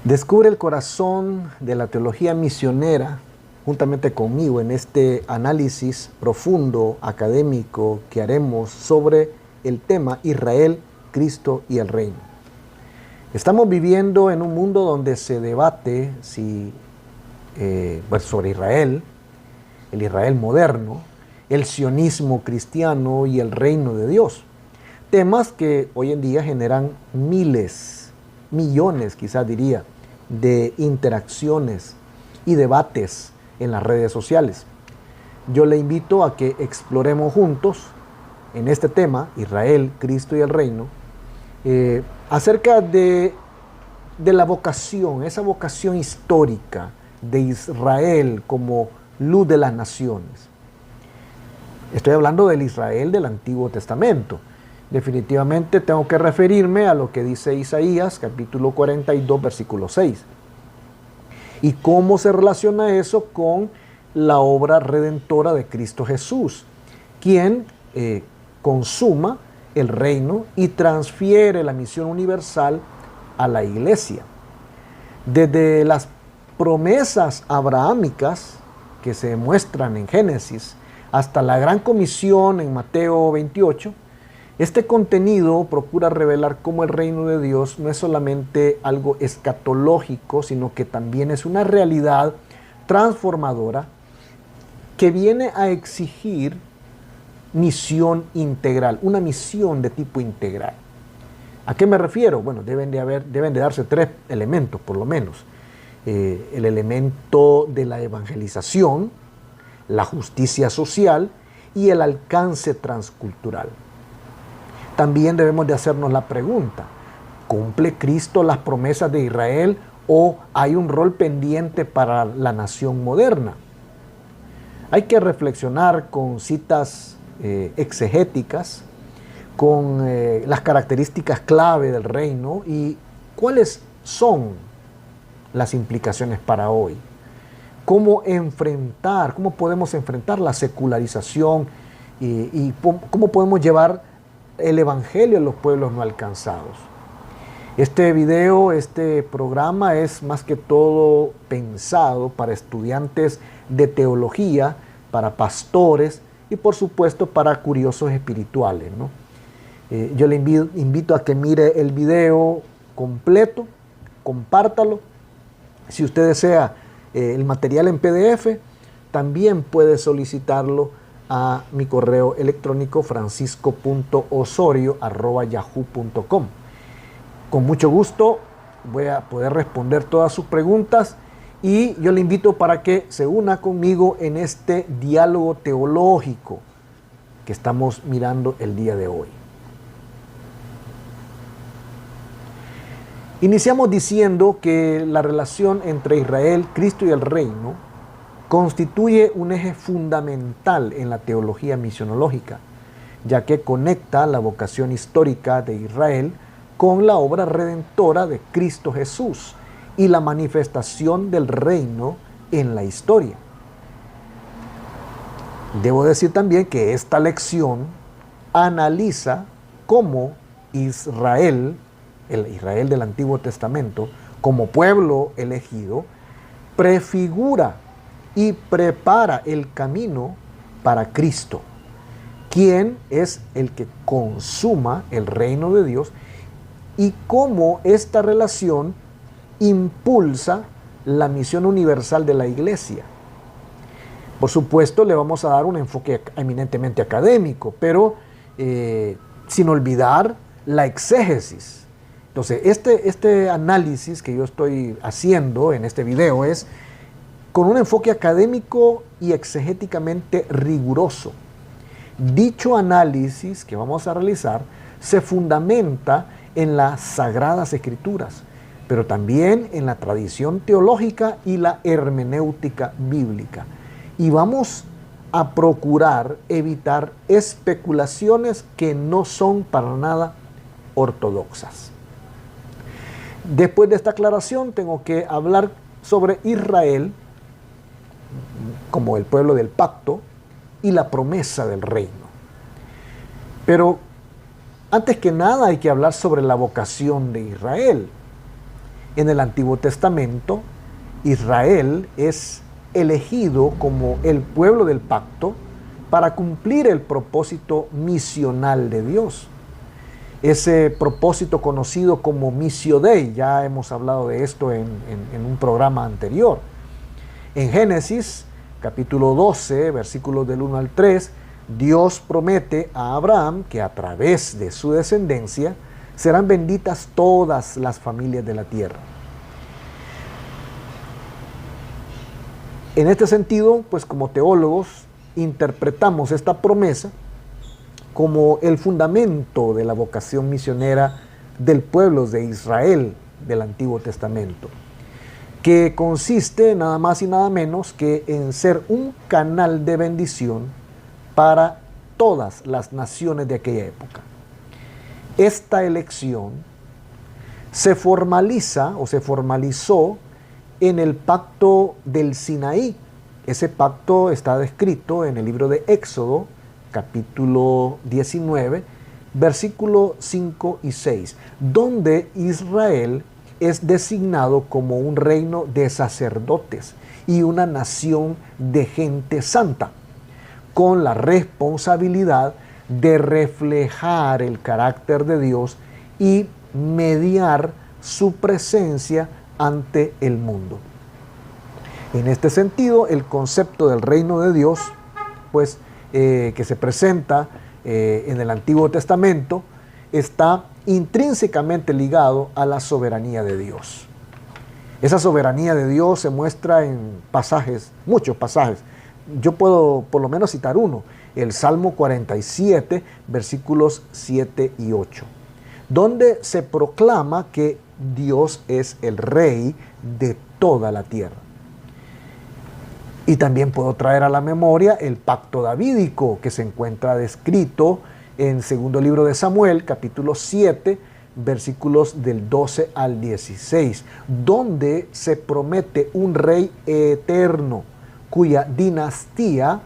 Descubre el corazón de la teología misionera juntamente conmigo en este análisis profundo, académico que haremos sobre el tema Israel, Cristo y el Reino. Estamos viviendo en un mundo donde se debate sobre Israel, el Israel moderno, el sionismo cristiano y el reino de Dios. Temas que hoy en día generan miles, millones quizás diría, de interacciones y debates en las redes sociales. Yo le invito a que exploremos juntos en este tema, Israel, Cristo y el Reino, acerca de la vocación, esa vocación histórica de Israel como luz de las naciones. Estoy hablando del Israel del Antiguo Testamento. Definitivamente tengo que referirme a lo que dice Isaías, capítulo 42, versículo 6. ¿Y cómo se relaciona eso con la obra redentora de Cristo Jesús, quien consuma el reino y transfiere la misión universal a la iglesia? Desde las promesas abrahámicas que se muestran en Génesis hasta la gran comisión en Mateo 28, este contenido procura revelar cómo el reino de Dios no es solamente algo escatológico, sino que también es una realidad transformadora que viene a exigir misión integral, una misión de tipo integral. ¿A qué me refiero? Bueno, deben de darse tres elementos, por lo menos. El elemento de la evangelización, la justicia social y el alcance transcultural. También debemos de hacernos la pregunta: ¿cumple Cristo las promesas de Israel o hay un rol pendiente para la nación moderna? Hay que reflexionar con citas exegéticas, con las características clave del reino y cuáles son las implicaciones para hoy. ¿Cómo podemos enfrentar la secularización y cómo podemos llevar el evangelio a los pueblos no alcanzados? Este video, este programa es más que todo pensado para estudiantes de teología, para pastores y por supuesto para curiosos espirituales, ¿no? Yo le invito a que mire el video completo, compártalo. Si usted desea el material en PDF, también puede solicitarlo a mi correo electrónico francisco.osorio@yahoo.com. Con mucho gusto voy a poder responder todas sus preguntas y yo le invito para que se una conmigo en este diálogo teológico que estamos mirando el día de hoy. Iniciamos diciendo que la relación entre Israel, Cristo y el Reino constituye un eje fundamental en la teología misionológica, ya que conecta la vocación histórica de Israel con la obra redentora de Cristo Jesús y la manifestación del reino en la historia. Debo decir también que esta lección analiza cómo Israel, el Israel del Antiguo Testamento, como pueblo elegido, prefigura y prepara el camino para Cristo, quien es el que consuma el reino de Dios, y cómo esta relación impulsa la misión universal de la iglesia. Por supuesto, le vamos a dar un enfoque eminentemente académico, pero sin olvidar la exégesis. Entonces, este análisis que yo estoy haciendo en este video es con un enfoque académico y exegéticamente riguroso. Dicho análisis que vamos a realizar se fundamenta en las Sagradas Escrituras, pero también en la tradición teológica y la hermenéutica bíblica. Y vamos a procurar evitar especulaciones que no son para nada ortodoxas. Después de esta aclaración, tengo que hablar sobre Israel como el pueblo del pacto y la promesa del reino. Pero antes que nada hay que hablar sobre la vocación de Israel. En el Antiguo Testamento, Israel es elegido como el pueblo del pacto para cumplir el propósito misional de Dios. Ese propósito conocido como Missio Dei, ya hemos hablado de esto en un programa anterior. En Génesis, capítulo 12, versículos del 1 al 3, Dios promete a Abraham que a través de su descendencia serán benditas todas las familias de la tierra. En este sentido, pues como teólogos, interpretamos esta promesa como el fundamento de la vocación misionera del pueblo de Israel del Antiguo Testamento, que consiste nada más y nada menos que en ser un canal de bendición para todas las naciones de aquella época. Esta elección se formaliza o se formalizó en el pacto del Sinaí. Ese pacto está descrito en el libro de Éxodo, capítulo 19, versículos 5 y 6, donde Israel es designado como un reino de sacerdotes y una nación de gente santa, con la responsabilidad de reflejar el carácter de Dios y mediar su presencia ante el mundo. En este sentido, el concepto del reino de Dios, pues, que se presenta en el Antiguo Testamento, está intrínsecamente ligado a la soberanía de Dios. Esa soberanía de Dios se muestra en pasajes, muchos pasajes. Yo puedo por lo menos citar uno, el Salmo 47, versículos 7 y 8, donde se proclama que Dios es el Rey de toda la tierra. Y también puedo traer a la memoria el pacto davídico que se encuentra descrito en segundo libro de Samuel, capítulo 7, versículos del 12 al 16, donde se promete un rey eterno cuya dinastía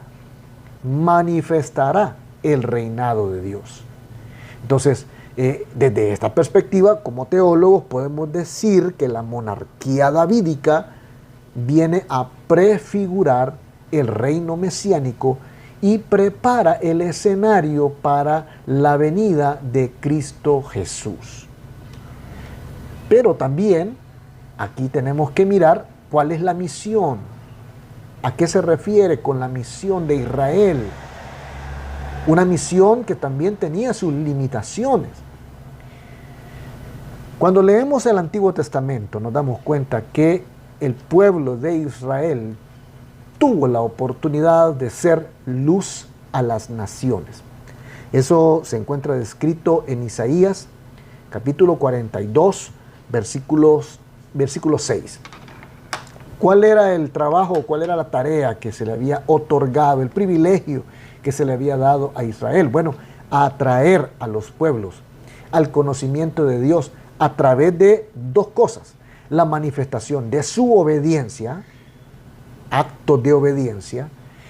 manifestará el reinado de Dios. Entonces, desde esta perspectiva, como teólogos, podemos decir que la monarquía davídica viene a prefigurar el reino mesiánico y prepara el escenario para la venida de Cristo Jesús. Pero también aquí tenemos que mirar cuál es la misión, a qué se refiere con la misión de Israel, una misión que también tenía sus limitaciones. Cuando leemos el Antiguo Testamento nos damos cuenta que el pueblo de Israel tuvo la oportunidad de ser luz a las naciones. Eso se encuentra descrito en Isaías, capítulo 42, versículo 6. ¿Cuál era el trabajo, cuál era la tarea que se le había otorgado, el privilegio que se le había dado a Israel? Bueno, atraer a los pueblos al conocimiento de Dios a través de dos cosas: la manifestación de su obediencia, actos de obediencia,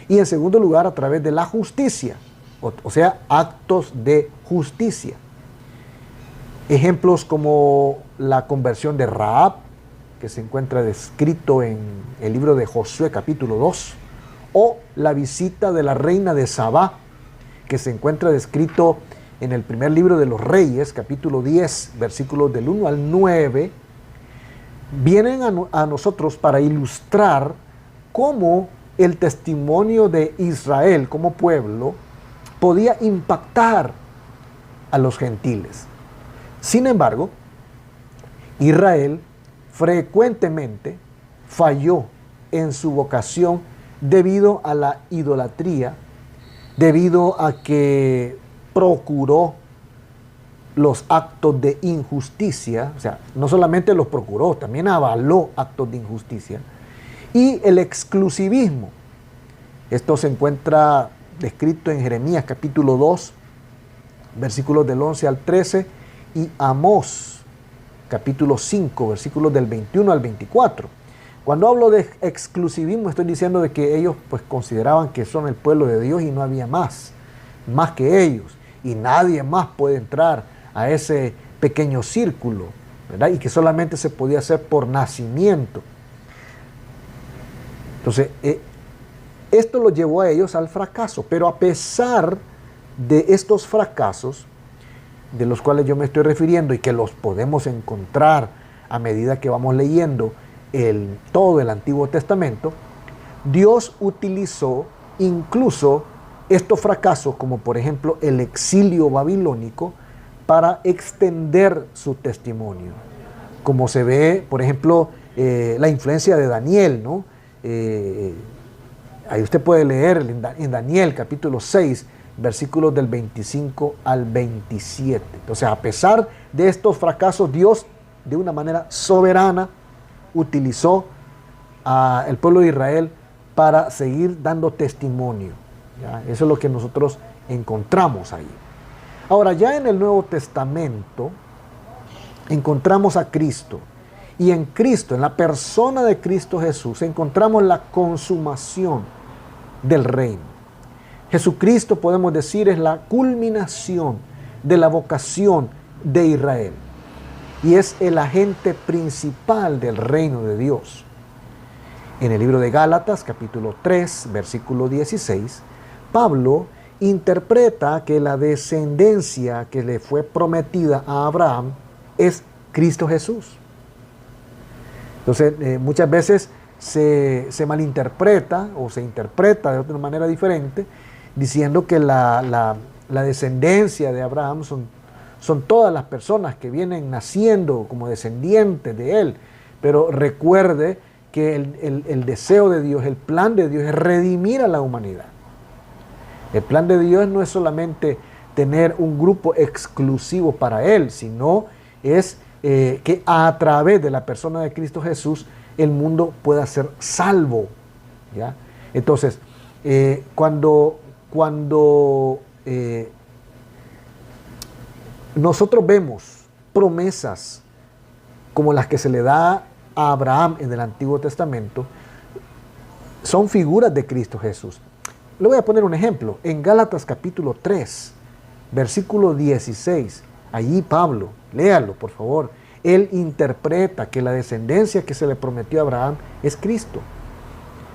y en segundo lugar a través de la justicia, o sea, actos de justicia. Ejemplos como la conversión de Rahab, que se encuentra descrito en el libro de Josué capítulo 2, o la visita de la reina de Sabá, que se encuentra descrito en el primer libro de los Reyes, capítulo 10, versículos del 1 al 9, vienen a nosotros para ilustrar cómo el testimonio de Israel como pueblo podía impactar a los gentiles. Sin embargo, Israel frecuentemente falló en su vocación debido a la idolatría, debido a que procuró los actos de injusticia, o sea, no solamente los procuró, también avaló actos de injusticia, y el exclusivismo. Esto se encuentra descrito en Jeremías capítulo 2, versículos del 11 al 13, y Amós capítulo 5, versículos del 21 al 24. Cuando hablo de exclusivismo, estoy diciendo de que ellos pues consideraban que son el pueblo de Dios y no había más que ellos, y nadie más puede entrar a ese pequeño círculo. ¿verdad? Y que solamente se podía hacer por nacimiento. Entonces, esto lo llevó a ellos al fracaso, pero a pesar de estos fracasos, de los cuales yo me estoy refiriendo y que los podemos encontrar a medida que vamos leyendo todo el Antiguo Testamento, Dios utilizó incluso estos fracasos, como por ejemplo el exilio babilónico, para extender su testimonio. Como se ve, por ejemplo, la influencia de Daniel, ¿no? Ahí usted puede leer en Daniel capítulo 6, versículos del 25 al 27. Entonces, a pesar de estos fracasos, Dios de una manera soberana utilizó al pueblo de Israel para seguir dando testimonio. ¿Ya? Eso es lo que nosotros encontramos ahí. Ahora, ya en el Nuevo Testamento encontramos a Cristo. Y en Cristo, en la persona de Cristo Jesús, encontramos la consumación del reino. Jesucristo, podemos decir, es la culminación de la vocación de Israel. Y es el agente principal del reino de Dios. En el libro de Gálatas, capítulo 3, versículo 16, Pablo interpreta que la descendencia que le fue prometida a Abraham es Cristo Jesús. Entonces, muchas veces se malinterpreta o se interpreta de otra manera diferente, diciendo que la descendencia de Abraham son todas las personas que vienen naciendo como descendientes de él. Pero recuerde que el deseo de Dios, el plan de Dios es redimir a la humanidad. El plan de Dios no es solamente tener un grupo exclusivo para él, sino es que a través de la persona de Cristo Jesús el mundo pueda ser salvo, ¿ya? Entonces, cuando nosotros vemos promesas como las que se le da a Abraham en el Antiguo Testamento, son figuras de Cristo Jesús. Le voy a poner un ejemplo. En Gálatas capítulo 3, versículo 16, allí Pablo, léalo por favor, él interpreta que la descendencia que se le prometió a Abraham es Cristo.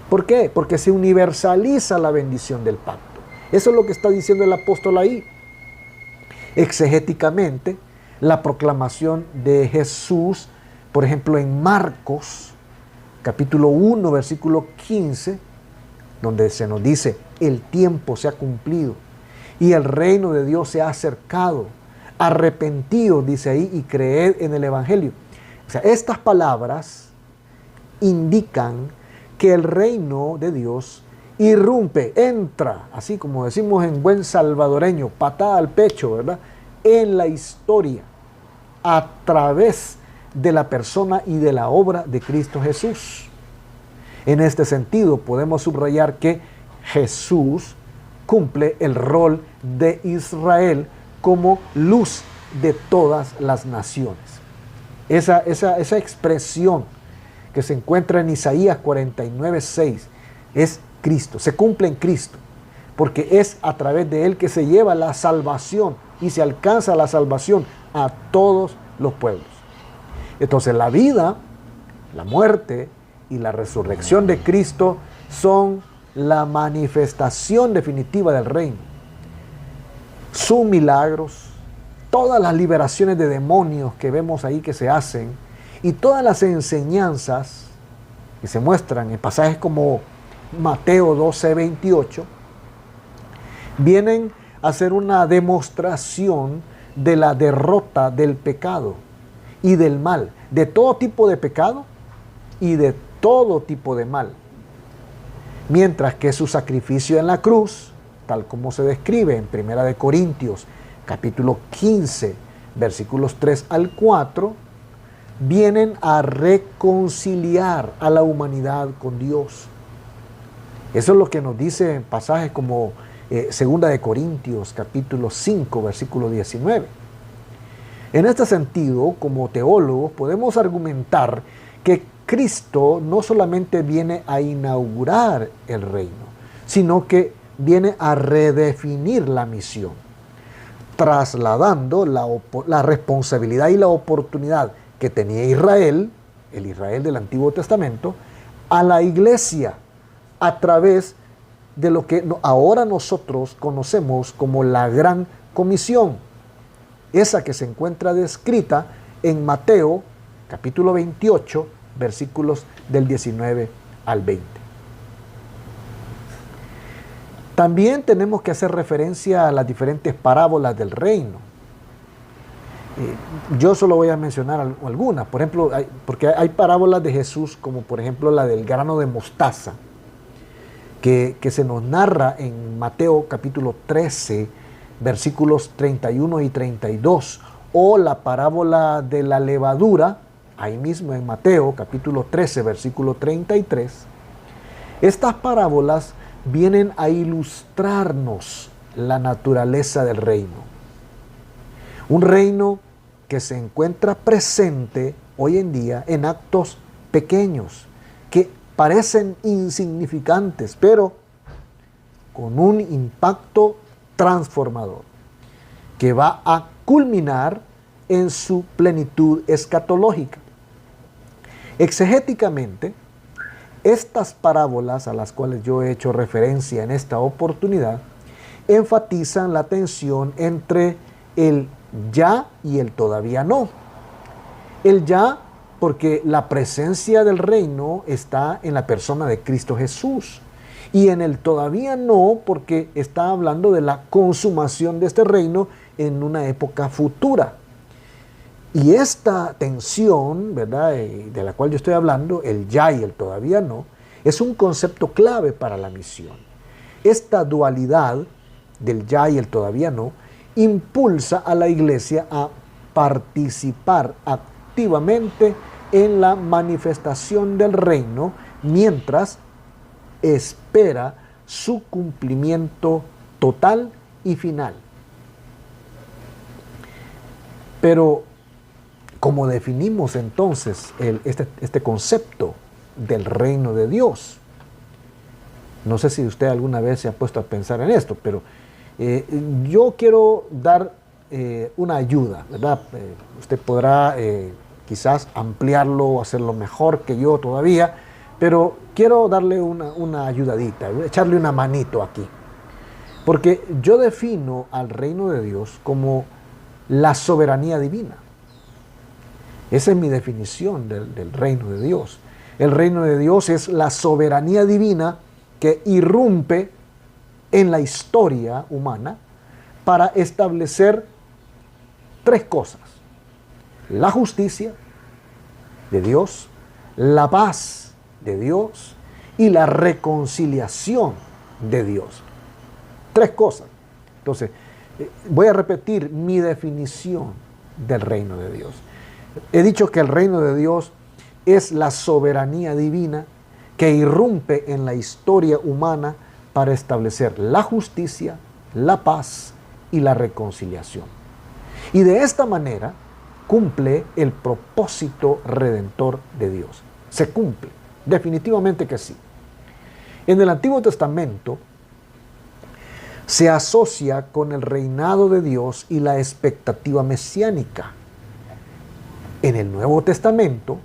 ¿Por qué? Porque se universaliza la bendición del pacto. Eso es lo que está diciendo el apóstol ahí. Exegéticamente, la proclamación de Jesús, por ejemplo, en Marcos, capítulo 1, versículo 15, donde se nos dice, el tiempo se ha cumplido y el reino de Dios se ha acercado. Arrepentidos, dice ahí, y creed en el Evangelio. O sea, estas palabras indican que el reino de Dios irrumpe, entra, así como decimos en buen salvadoreño, patada al pecho, ¿verdad?, en la historia, a través de la persona y de la obra de Cristo Jesús. En este sentido, podemos subrayar que Jesús cumple el rol de Israel como luz de todas las naciones. Esa expresión que se encuentra en Isaías 49:6 es Cristo, se cumple en Cristo, porque es a través de Él que se lleva la salvación y se alcanza la salvación a todos los pueblos. Entonces la vida, la muerte y la resurrección de Cristo son la manifestación definitiva del reino. Sus milagros, todas las liberaciones de demonios que vemos ahí que se hacen y todas las enseñanzas que se muestran en pasajes como Mateo 12:28 vienen a ser una demostración de la derrota del pecado y del mal, de todo tipo de pecado y de todo tipo de mal. Mientras que su sacrificio en la cruz, tal como se describe en 1 Corintios capítulo 15, versículos 3 al 4, vienen a reconciliar a la humanidad con Dios. Eso es lo que nos dice en pasajes como 2 Corintios capítulo 5, versículo 19. En este sentido, como teólogos, podemos argumentar que Cristo no solamente viene a inaugurar el reino, sino que viene a redefinir la misión, trasladando la responsabilidad y la oportunidad que tenía Israel, el Israel del Antiguo Testamento, a la iglesia a través de lo que ahora nosotros conocemos como la Gran Comisión, esa que se encuentra descrita en Mateo capítulo 28, versículos del 19 al 20. También tenemos que hacer referencia a las diferentes parábolas del reino. Yo solo voy a mencionar algunas. Por ejemplo, porque hay parábolas de Jesús, como por ejemplo la del grano de mostaza, que se nos narra en Mateo capítulo 13, versículos 31 y 32, o la parábola de la levadura, ahí mismo en Mateo capítulo 13, versículo 33. Estas parábolas vienen a ilustrarnos la naturaleza del reino. Un reino que se encuentra presente hoy en día en actos pequeños, que parecen insignificantes, pero con un impacto transformador, que va a culminar en su plenitud escatológica. Exegéticamente, estas parábolas a las cuales yo he hecho referencia en esta oportunidad enfatizan la tensión entre el ya y el todavía no. El ya porque la presencia del reino está en la persona de Cristo Jesús, y en el todavía no porque está hablando de la consumación de este reino en una época futura. Y esta tensión, ¿verdad?, de la cual yo estoy hablando, el ya y el todavía no, es un concepto clave para la misión. Esta dualidad del ya y el todavía no impulsa a la iglesia a participar activamente en la manifestación del reino mientras espera su cumplimiento total y final. Pero, ¿cómo definimos entonces este concepto del reino de Dios? No sé si usted alguna vez se ha puesto a pensar en esto, pero yo quiero dar una ayuda, ¿verdad? Usted podrá quizás ampliarlo o hacerlo mejor que yo todavía, pero quiero darle una ayudadita, echarle una manito aquí. Porque yo defino al reino de Dios como la soberanía divina. Esa es mi definición del reino de Dios. El reino de Dios es la soberanía divina que irrumpe en la historia humana para establecer tres cosas: la justicia de Dios, la paz de Dios y la reconciliación de Dios. Tres cosas. Entonces, voy a repetir mi definición del reino de Dios. He dicho que el reino de Dios es la soberanía divina que irrumpe en la historia humana para establecer la justicia, la paz y la reconciliación. Y de esta manera cumple el propósito redentor de Dios. Se cumple, definitivamente que sí. En el Antiguo Testamento se asocia con el reinado de Dios y la expectativa mesiánica. En el Nuevo Testamento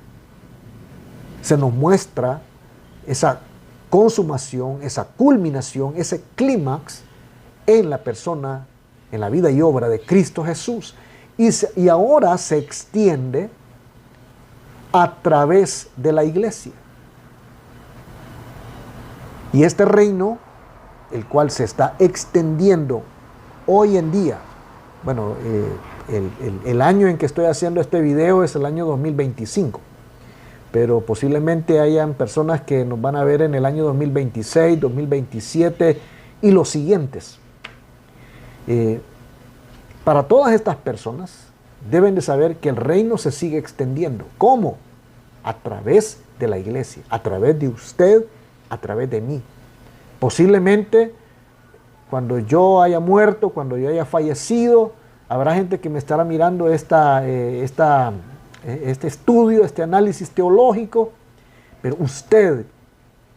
se nos muestra esa consumación, esa culminación, ese clímax en la persona, en la vida y obra de Cristo Jesús. Y ahora se extiende a través de la iglesia. Y este reino, el cual se está extendiendo hoy en día, bueno, el año en que estoy haciendo este video es el año 2025, pero posiblemente hayan personas que nos van a ver en el año 2026, 2027 y los siguientes. Para todas estas personas deben de saber que el reino se sigue extendiendo. ¿Cómo? A través de la iglesia, a través de usted, a través de mí. Posiblemente cuando yo haya muerto, cuando yo haya fallecido, habrá gente que me estará mirando este estudio, este análisis teológico, pero usted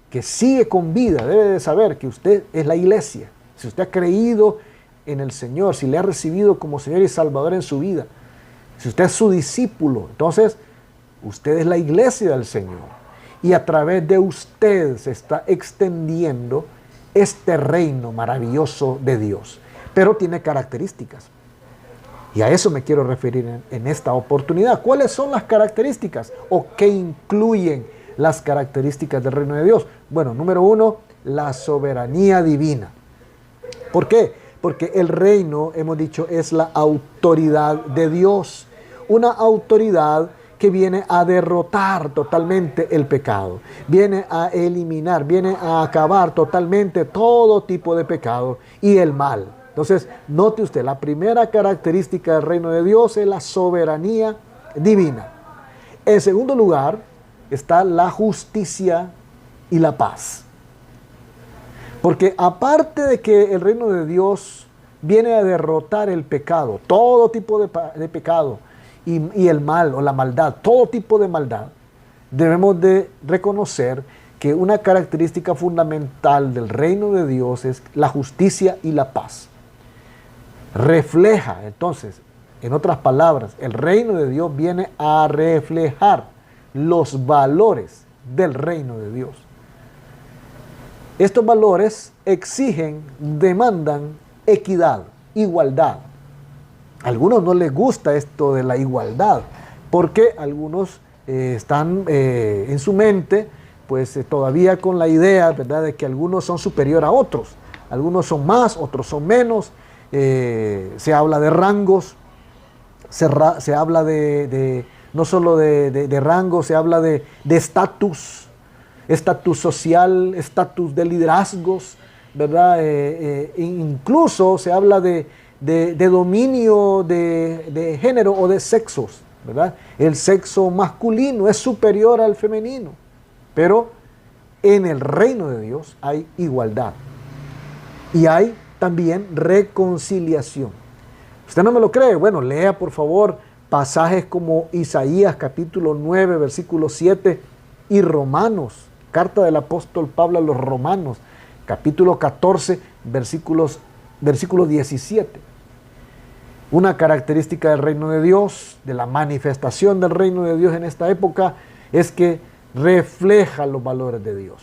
que sigue con vida debe de saber que usted es la iglesia. Si usted ha creído en el Señor, si le ha recibido como Señor y Salvador en su vida, si usted es su discípulo, entonces Usted es la iglesia del Señor. Y a través de usted se está extendiendo este reino maravilloso de Dios. Pero tiene características. Y a eso me quiero referir en esta oportunidad. ¿Cuáles son las características? ¿O qué incluyen las características del reino de Dios? Bueno, número uno, la soberanía divina. ¿Por qué? Porque el reino, hemos dicho, es la autoridad de Dios. Una autoridad que viene a derrotar totalmente el pecado. Viene a eliminar, viene a acabar totalmente todo tipo de pecado y el mal. Entonces, note usted, la primera característica del reino de Dios es la soberanía divina. En segundo lugar, está la justicia y la paz. Porque aparte de que el reino de Dios viene a derrotar el pecado, todo tipo de pecado y el mal o la maldad, todo tipo de maldad, debemos de reconocer que una característica fundamental del reino de Dios es la justicia y la paz. Refleja, entonces, en otras palabras, el reino de Dios viene a reflejar los valores del reino de Dios. Estos valores exigen, demandan equidad, igualdad. A algunos no les gusta esto de la igualdad, porque algunos están en su mente, pues todavía con la idea, ¿verdad?, de que algunos son superior a otros. Algunos son más, otros son menos. Se habla de rangos, se habla no solo de rangos, se habla de estatus social, estatus de liderazgos, ¿verdad? Incluso se habla de dominio de género o de sexos, ¿verdad? El sexo masculino es superior al femenino, pero en el reino de Dios hay igualdad y hay también reconciliación. ¿Usted no me lo cree? Bueno, lea por favor pasajes como Isaías capítulo 9, versículo 7 y Romanos, carta del apóstol Pablo a los Romanos, capítulo 14, versículo 17. Una característica del reino de Dios, de la manifestación del reino de Dios en esta época, es que refleja los valores de Dios.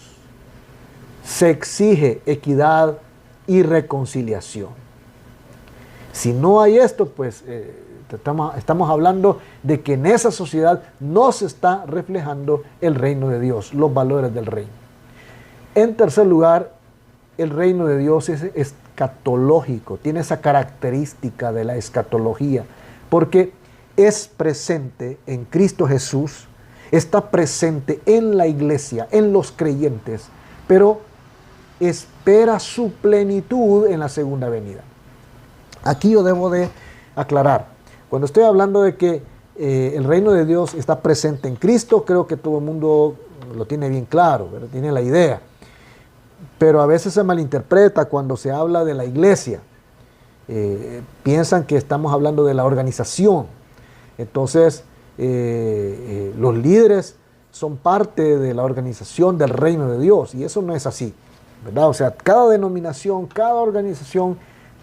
Se exige equidad y reconciliación. Si no hay esto, pues estamos hablando de que en esa sociedad no se está reflejando el reino de Dios, los valores del reino. En tercer lugar, el reino de Dios es escatológico, tiene esa característica de la escatología, porque es presente en Cristo Jesús, está presente en la iglesia, en los creyentes, pero espera su plenitud en la segunda venida. Aquí yo debo de aclarar, cuando estoy hablando de que el reino de Dios está presente en Cristo, creo que todo el mundo lo tiene bien claro, ¿verdad? Tiene la idea. Pero a veces se malinterpreta cuando se habla de la iglesia. Piensan que estamos hablando de la organización. Entonces, los líderes son parte de la organización del reino de Dios, y eso no es así, ¿verdad? O sea, cada denominación, cada organización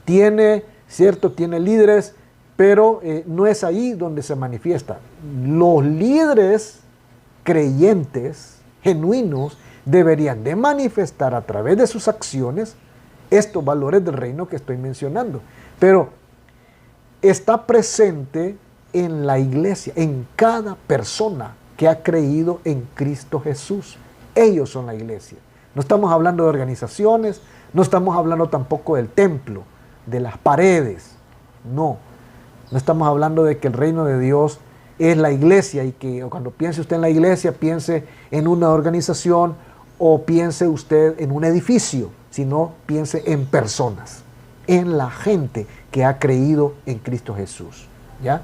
tiene líderes, pero no es ahí donde se manifiesta. Los líderes creyentes, genuinos, deberían de manifestar a través de sus acciones estos valores del reino que estoy mencionando. Pero está presente en la iglesia, en cada persona que ha creído en Cristo Jesús. Ellos son la iglesia. No estamos hablando de organizaciones, no estamos hablando tampoco del templo, de las paredes. No estamos hablando de que el reino de Dios es la iglesia y que cuando piense usted en la iglesia, piense en una organización o piense usted en un edificio, sino piense en personas, en la gente que ha creído en Cristo Jesús, ¿ya?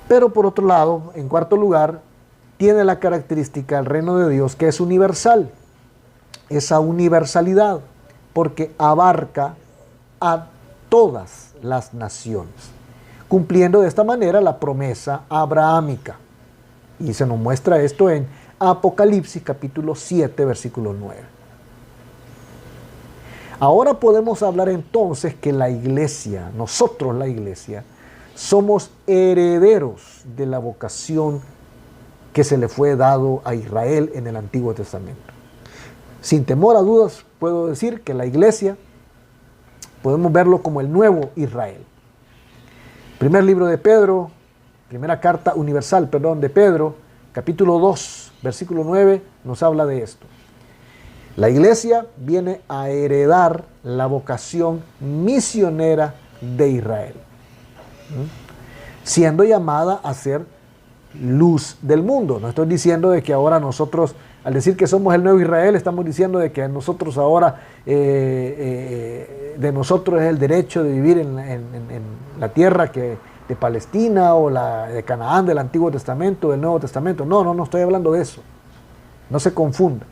Pero por otro lado, en cuarto lugar, tiene la característica del reino de Dios que es universal. Esa universalidad, porque abarca a todas las naciones, cumpliendo de esta manera la promesa abrahámica. Y se nos muestra esto en Apocalipsis capítulo 7, versículo 9. Ahora podemos hablar entonces que la iglesia, nosotros la iglesia, somos herederos de la vocación que se le fue dado a Israel en el Antiguo Testamento. Sin temor a dudas, puedo decir que la iglesia podemos verlo como el nuevo Israel. Primer libro de Pedro, primera carta universal, de Pedro, capítulo 2, versículo 9, nos habla de esto. La iglesia viene a heredar la vocación misionera de Israel, siendo llamada a ser luz del mundo. No estoy diciendo de que ahora nosotros, al decir que somos el nuevo Israel, estamos diciendo de que nosotros ahora, de nosotros es el derecho de vivir en la tierra de Palestina o la de Canaán del Antiguo Testamento, del Nuevo Testamento. No estoy hablando de eso. No se confunda.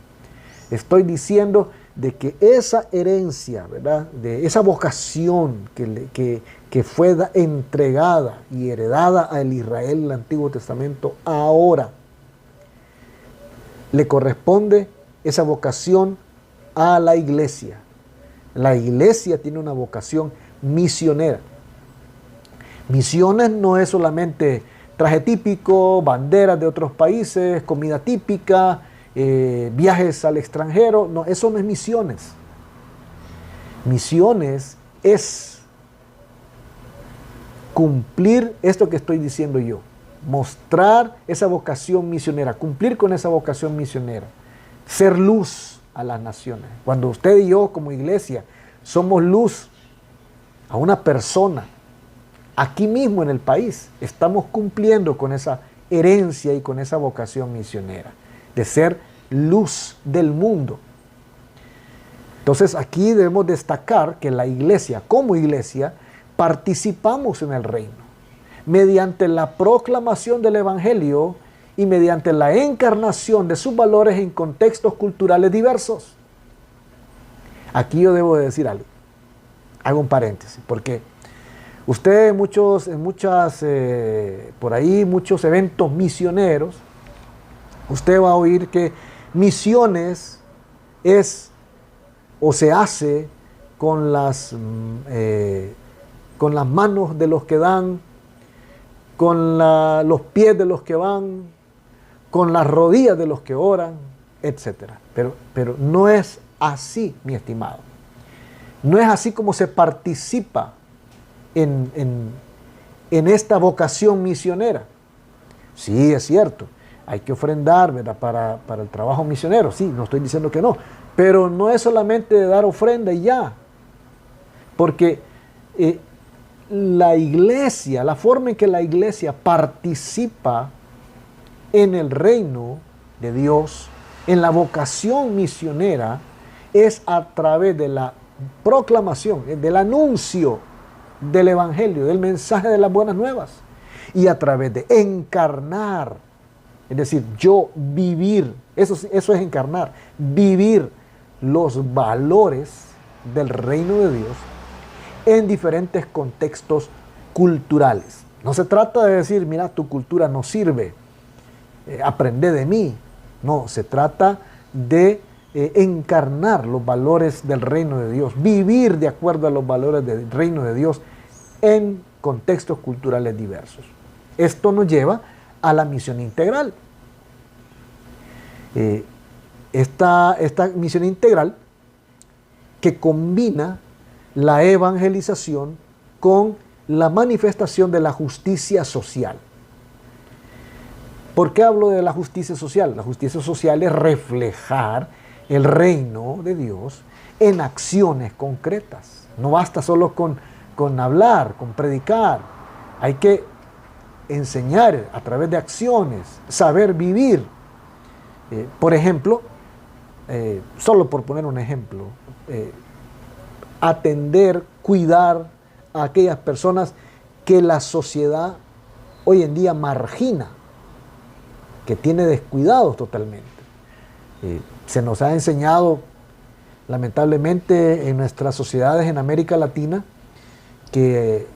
Estoy diciendo de que esa herencia, ¿verdad?, de esa vocación que fue entregada y heredada al Israel del Antiguo Testamento, ahora le corresponde esa vocación a la iglesia. La iglesia tiene una vocación misionera. Misiones no es solamente traje típico, banderas de otros países, comida típica, viajes al extranjero. No, eso no es misiones. Misiones es cumplir esto que estoy diciendo yo, mostrar esa vocación misionera, cumplir con esa vocación misionera, ser luz a las naciones. Cuando usted y yo como iglesia somos luz a una persona aquí mismo en el país, estamos cumpliendo con esa herencia y con esa vocación misionera de ser luz del mundo. Entonces aquí debemos destacar que la iglesia, como iglesia, participamos en el reino mediante la proclamación del evangelio y mediante la encarnación de sus valores en contextos culturales diversos. Aquí yo debo de decir algo, hago un paréntesis, porque usted en muchos eventos misioneros, usted va a oír que misiones es o se hace con las manos de los que dan, con los pies de los que van, con las rodillas de los que oran, etc. Pero no es así, mi estimado. No es así como se participa en esta vocación misionera. Sí, es cierto, hay que ofrendar, ¿verdad?, para el trabajo misionero. Sí, no estoy diciendo que no, pero no es solamente de dar ofrenda y ya. Porque la iglesia, la forma en que la iglesia participa en el reino de Dios, en la vocación misionera, es a través de la proclamación, del anuncio del evangelio, del mensaje de las buenas nuevas, y a través de encarnar, es decir, yo vivir, eso es encarnar, vivir los valores del reino de Dios en diferentes contextos culturales. No se trata de decir, mira, tu cultura no sirve, aprende de mí. No, se trata de encarnar los valores del reino de Dios, vivir de acuerdo a los valores del reino de Dios en contextos culturales diversos. Esto nos lleva a la misión integral. Esta misión integral que combina la evangelización con la manifestación de la justicia social. ¿Por qué hablo de la justicia social? La justicia social es reflejar el reino de Dios en acciones concretas. No basta solo con hablar, con predicar. Hay que enseñar a través de acciones, saber vivir. Por ejemplo, solo por poner un ejemplo, atender, cuidar a aquellas personas que la sociedad hoy en día margina, que tiene descuidados totalmente. Se nos ha enseñado, lamentablemente, en nuestras sociedades en América Latina, que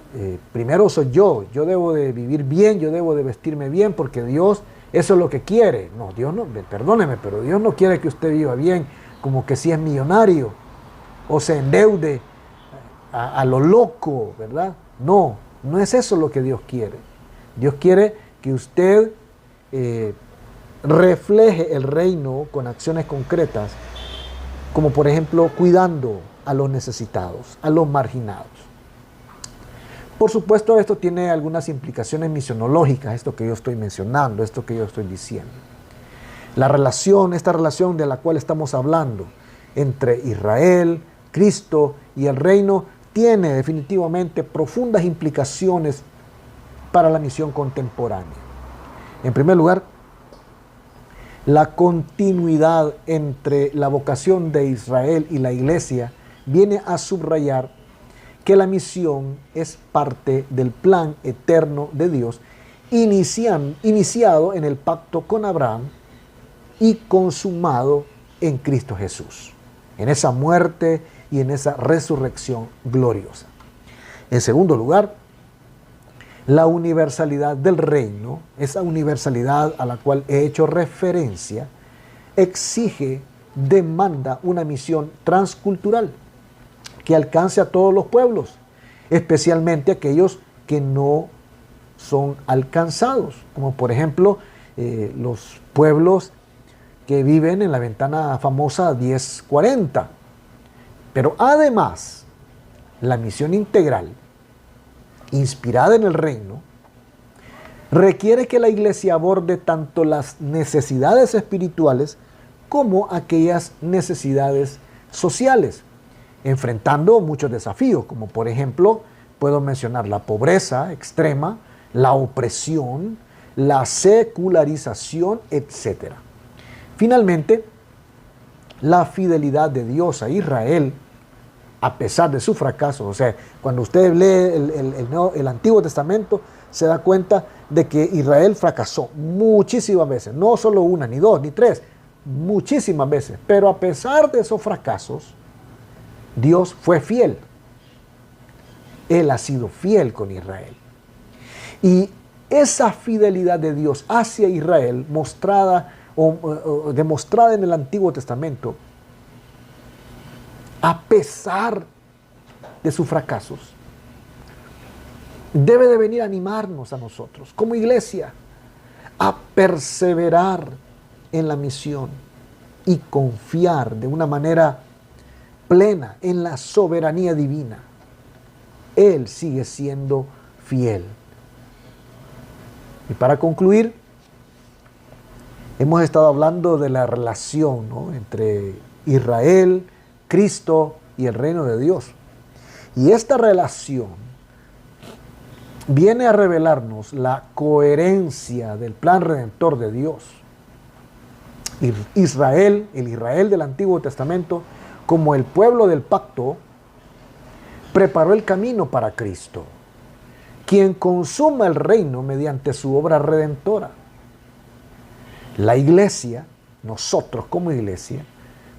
primero soy yo debo de vivir bien, yo debo de vestirme bien, porque Dios, eso es lo que quiere. No, Dios no, perdóneme, pero Dios no quiere que usted viva bien, como que si es millonario, o se endeude a lo loco, ¿verdad? No, No es eso lo que Dios quiere. Dios quiere que usted refleje el reino con acciones concretas, como por ejemplo cuidando a los necesitados, a los marginados. Por supuesto, esto tiene algunas implicaciones misionológicas, esto que yo estoy mencionando, esto que yo estoy diciendo. Esta relación de la cual estamos hablando entre Israel, Cristo y el reino, tiene definitivamente profundas implicaciones para la misión contemporánea. En primer lugar, la continuidad entre la vocación de Israel y la iglesia viene a subrayar que la misión es parte del plan eterno de Dios, iniciado en el pacto con Abraham y consumado en Cristo Jesús, en esa muerte y en esa resurrección gloriosa. En segundo lugar, la universalidad del reino, esa universalidad a la cual he hecho referencia, demanda una misión transcultural que alcance a todos los pueblos, especialmente aquellos que no son alcanzados, como por ejemplo los pueblos que viven en la ventana famosa 1040. Pero además, la misión integral, inspirada en el reino, requiere que la iglesia aborde tanto las necesidades espirituales como aquellas necesidades sociales, enfrentando muchos desafíos, como por ejemplo, puedo mencionar la pobreza extrema, la opresión, la secularización, etc. Finalmente, la fidelidad de Dios a Israel, a pesar de su fracaso. O sea, cuando usted lee el Antiguo Testamento, se da cuenta de que Israel fracasó muchísimas veces, no solo una, ni dos, ni tres, muchísimas veces. Pero a pesar de esos fracasos, Dios fue fiel. Él ha sido fiel con Israel. Y esa fidelidad de Dios hacia Israel, demostrada en el Antiguo Testamento, a pesar de sus fracasos, debe de venir a animarnos a nosotros, como iglesia, a perseverar en la misión y confiar de una manera plena en la soberanía divina. Él sigue siendo fiel. Y para concluir, hemos estado hablando de la relación, ¿no?, entre Israel, Cristo y el reino de Dios. Y esta relación viene a revelarnos la coherencia del plan redentor de Dios. Israel, el Israel del Antiguo Testamento, como el pueblo del pacto, preparó el camino para Cristo, quien consuma el reino mediante su obra redentora. La iglesia, nosotros como iglesia,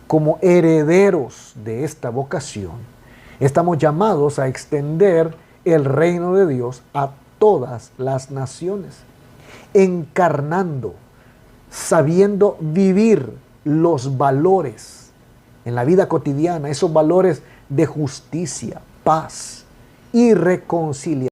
como herederos de esta vocación, estamos llamados a extender el reino de Dios a todas las naciones, encarnando, sabiendo vivir los valores en la vida cotidiana, esos valores de justicia, paz y reconciliación.